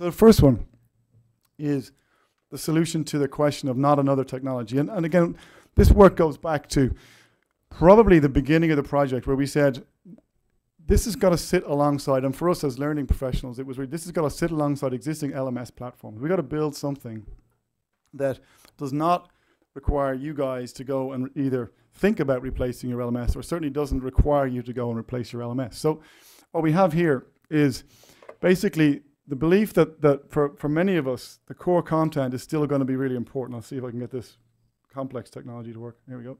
So the first one is the solution to the question of not another technology. And again, this work goes back to probably the beginning of the project where we said, this has got to sit alongside, and for us as learning professionals, it was really, this has got to sit alongside existing LMS platforms. We've got to build something that does not require you guys to go and either think about replacing your LMS, or certainly doesn't require you to go and replace your LMS. So what we have here is basically the belief that for many of us, the core content is still going to be really important. I'll see if I can get this complex technology to work. Here we go.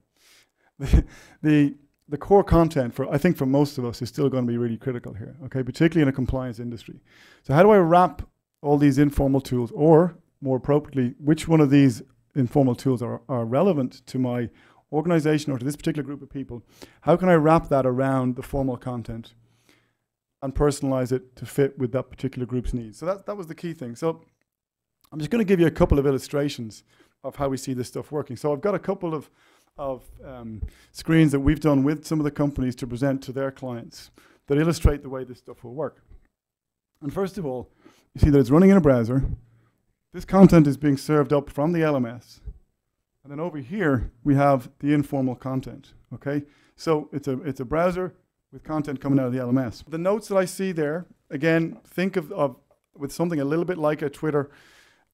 The core content, I think for most of us, is still going to be really critical here, okay, particularly in a compliance industry. So how do I wrap all these informal tools, or more appropriately, which one of these informal tools are relevant to my organization or to this particular group of people? How can I wrap that around the formal content and personalize it to fit with that particular group's needs? So that was the key thing. So I'm just going to give you a couple of illustrations of how we see this stuff working. So I've got a couple of screens that we've done with some of the companies to present to their clients that illustrate the way this stuff will work. And first of all, you see that it's running in a browser. This content is being served up from the LMS. And then over here, we have the informal content, okay? So it's a browser with content coming out of the LMS. The notes that I see there, again, think of with something a little bit like a Twitter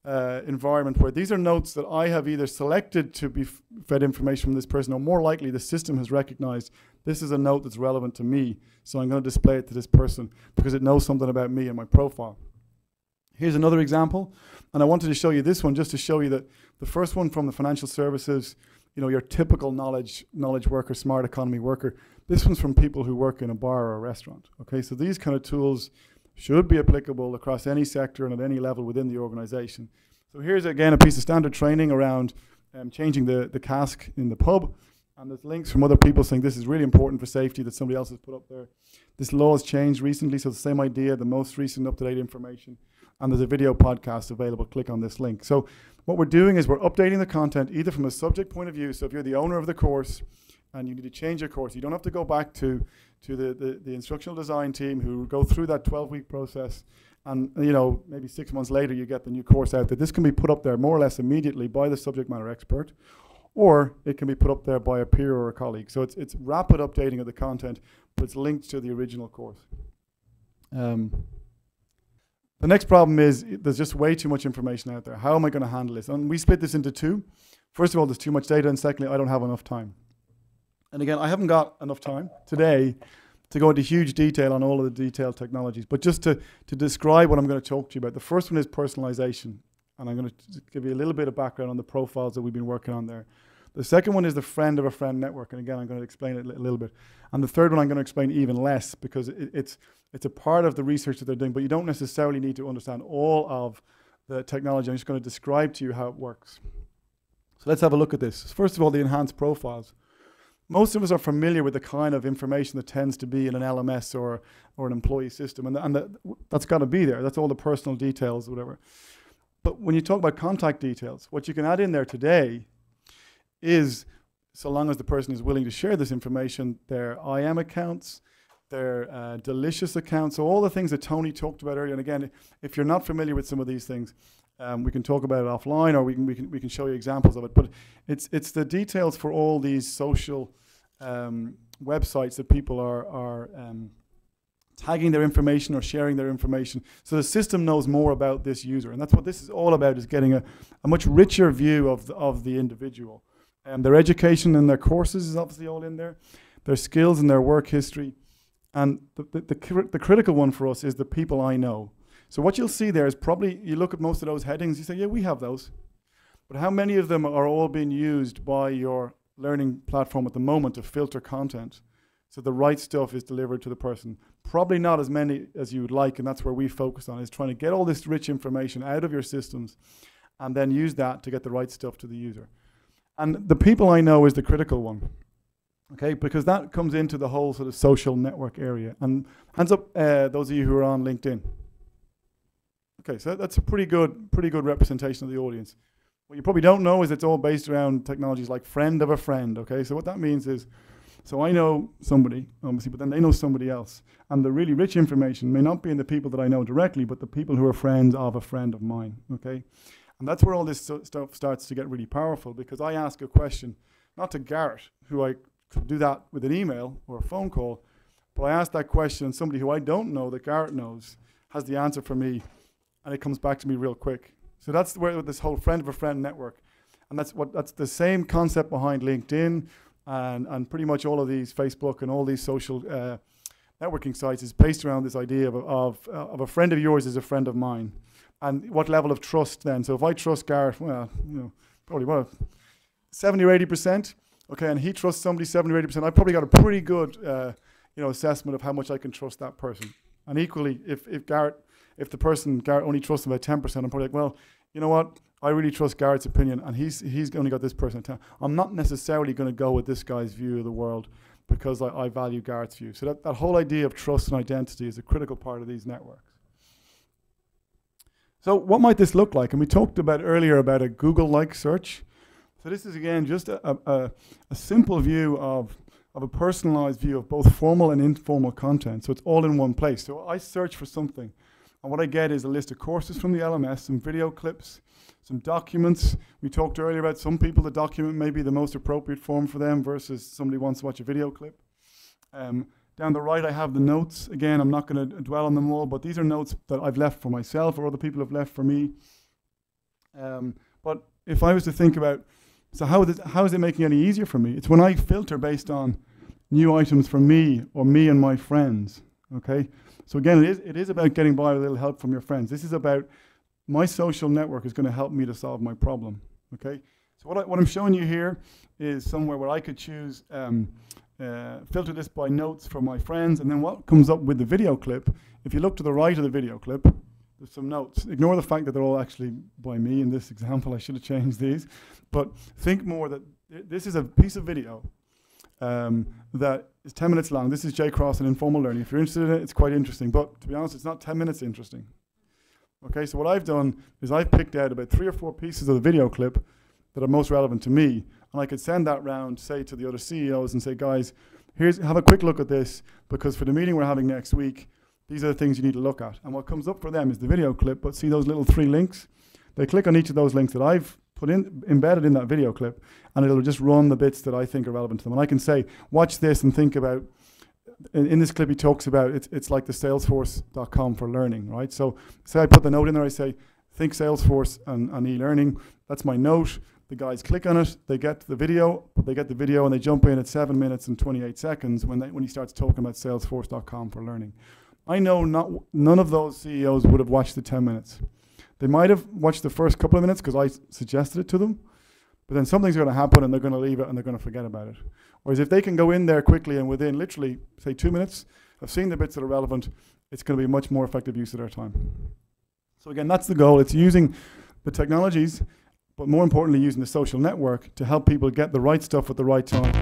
environment, where these are notes that I have either selected to be fed information from this person, or more likely the system has recognized this is a note that's relevant to me, so I'm going to display it to this person because it knows something about me and my profile. Here's another example, and I wanted to show you this one just to show you that the first one from the financial services, you know, your typical knowledge worker, smart economy worker. This one's from people who work in a bar or a restaurant, okay? So these kind of tools should be applicable across any sector and at any level within the organization. So here's, again, a piece of standard training around changing the cask in the pub. And there's links from other people saying this is really important for safety that somebody else has put up there. This law has changed recently, so it's the same idea, the most recent up-to-date information. And there's a video podcast available. Click on this link. So what we're doing is we're updating the content either from a subject point of view. So if you're the owner of the course and you need to change your course, you don't have to go back to the instructional design team who go through that 12-week process, and you know, maybe 6 months later you get the new course out. That this can be put up there more or less immediately by the subject matter expert, or it can be put up there by a peer or a colleague. So it's rapid updating of the content, but it's linked to the original course. The next problem is there's just way too much information out there. How am I going to handle this? And we split this into two. First of all, there's too much data, and secondly, I don't have enough time. And again, I haven't got enough time today to go into huge detail on all of the detailed technologies, but just to describe what I'm going to talk to you about. The first one is personalization, and I'm going to give you a little bit of background on the profiles that we've been working on there. The second one is the friend of a friend network, and again, I'm going to explain it a little bit. And the third one I'm going to explain even less, because it's a part of the research that they're doing, but you don't necessarily need to understand all of the technology. I'm just going to describe to you how it works. So let's have a look at this. First of all, the enhanced profiles. Most of us are familiar with the kind of information that tends to be in an LMS or an employee system, and that's got to be there. That's all the personal details, whatever. But when you talk about contact details, what you can add in there today is, so long as the person is willing to share this information, their IM accounts, their Delicious accounts, so all the things that Tony talked about earlier. And again, if you're not familiar with some of these things, we can talk about it offline, or we can show you examples of it. But it's the details for all these social websites that people are tagging their information or sharing their information, so the system knows more about this user. And that's what this is all about, is getting a much richer view of the individual. Their education and their courses is obviously all in there, their skills and their work history. And the critical one for us is the people I know. So what you'll see there is probably, you look at most of those headings, you say, yeah, we have those. But how many of them are all being used by your learning platform at the moment to filter content so the right stuff is delivered to the person? Probably not as many as you would like, and that's where we focus on, is trying to get all this rich information out of your systems and then use that to get the right stuff to the user. And the people I know is the critical one, okay, because that comes into the whole sort of social network area. And hands up, those of you who are on LinkedIn. Okay, so that's a pretty good representation of the audience. What you probably don't know is it's all based around technologies like friend of a friend, okay? So what that means is So I know somebody, obviously, but then they know somebody else. And the really rich information may not be in the people that I know directly, but the people who are friends of a friend of mine, okay? And that's where all this stuff starts to get really powerful, because I ask a question, not to Garrett, who I could do that with an email or a phone call, but I ask that question and somebody who I don't know that Garrett knows has the answer for me, and it comes back to me real quick. So that's where this whole friend of a friend network, and that's the same concept behind LinkedIn and pretty much all of these, Facebook and all these social networking sites, is based around this idea of a friend of yours is a friend of mine. And what level of trust then? So if I trust Garrett, well, probably 70 or 80%, okay, and he trusts somebody 70 or 80%, I've probably got a pretty good assessment of how much I can trust that person. And equally, if Garrett only trusts about 10%, I'm probably like, well, you know what? I really trust Garrett's opinion, and he's only got this person. I'm not necessarily going to go with this guy's view of the world because I value Garrett's view. So that whole idea of trust and identity is a critical part of these networks. So what might this look like? And we talked about earlier about a Google-like search. So this is, again, just a simple view of a personalized view of both formal and informal content. So it's all in one place. So I search for something, and what I get is a list of courses from the LMS, some video clips, some documents. We talked earlier about some people, the document may be the most appropriate form for them versus somebody wants to watch a video clip. Down the right, I have the notes. Again, I'm not going to dwell on them all, but these are notes that I've left for myself or other people have left for me. But if I was to think about, so how is it making it any easier for me? It's when I filter based on new items for me or me and my friends, okay? So again, it is about getting by with a little help from your friends. This is about my social network is going to help me to solve my problem, okay? So what I'm showing you here is somewhere where I could choose filter this by notes from my friends, and then what comes up with the video clip. If you look to the right of the video clip, there's some notes. Ignore the fact that they're all actually by me in this example. I should have changed these. But think more that this is a piece of video that is 10 minutes long. This is Jay Cross and Informal Learning. If you're interested in it, it's quite interesting. But to be honest, it's not 10 minutes interesting. Okay, so what I've done is I've picked out about 3 or 4 pieces of the video clip that are most relevant to me. And I could send that round, say, to the other CEOs and say, guys, have a quick look at this, because for the meeting we're having next week, these are the things you need to look at. And what comes up for them is the video clip, but see those little 3 links? They click on each of those links that I've embedded in that video clip, and it'll just run the bits that I think are relevant to them. And I can say, watch this and think about, in this clip he talks about, it's like the Salesforce.com for learning, right? So say I put the note in there, I say, think Salesforce and e-learning. That's my note. The guys click on it, they get the video, and they jump in at 7 minutes and 28 seconds when he starts talking about Salesforce.com for learning. I know none of those CEOs would have watched the 10 minutes. They might have watched the first couple of minutes because I suggested it to them, but then something's going to happen and they're going to leave it and they're going to forget about it. Whereas if they can go in there quickly and within literally, say, 2 minutes, have seen the bits that are relevant, it's going to be a much more effective use of their time. So again, that's the goal. It's using the technologies, but more importantly, using the social network to help people get the right stuff at the right time.